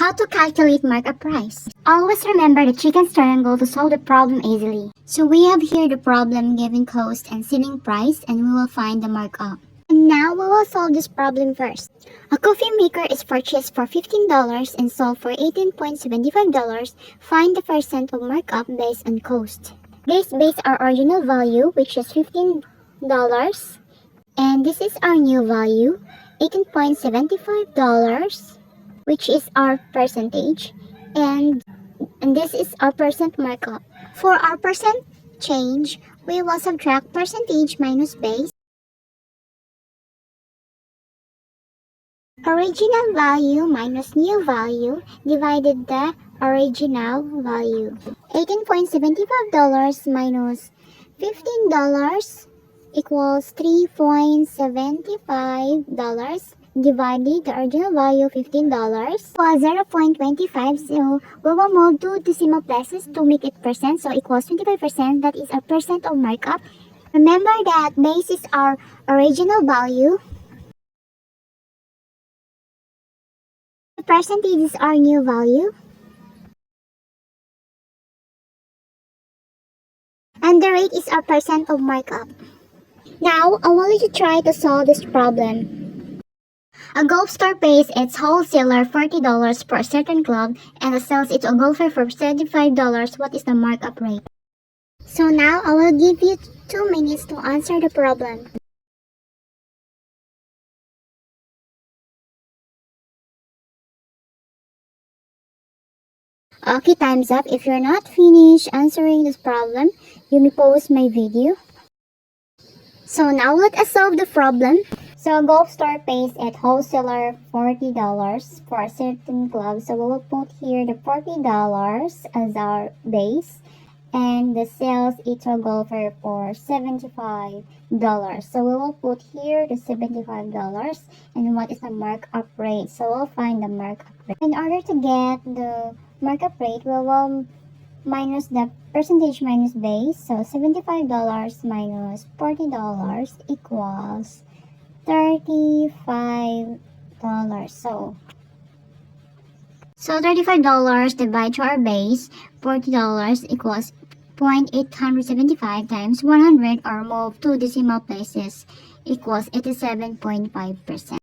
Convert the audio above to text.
How to calculate markup price? Always remember the chicken's triangle to solve the problem easily. So we have here the problem given cost and selling price, and we will find the markup. And now we will solve this problem first. A coffee maker is purchased for $15 and sold for $18.75. Find the percent of markup based on cost. This is our original value, which is $15. And this is our new value, $18.75, which is our percentage. And this is our percent markup. For our percent change, we will subtract percentage minus base. Original value minus new value divided the original value. $18.75 minus $15 equals $3.75 divided the original value $15 equals 0.25. So we will move two decimal places to make it percent, so equals 25%. That is our percent of markup. Remember that base is our original value. The percentage is our new value. And the rate is our percent of markup. Now, I want you to try to solve this problem. A golf store pays its wholesaler $40 for a certain club and sells it to a golfer for $75. What is the markup rate? So now, I will give you 2 minutes to answer the problem. Okay, time's up. If you're not finished answering this problem, you may pause my video. So now let us solve the problem. So a golf store pays its wholesaler $40 for a certain club. So we will put here the $40 as our base. And the sales it to a golfer for $75. So we will put here the $75. And what is the markup rate? So we'll find the markup rate. In order to get the markup rate, we will minus the percentage minus base. So $75 minus $40 equals $35. So $35 divided to our base, $40 equals 0.875 times 100, or move two decimal places, equals 87.5%.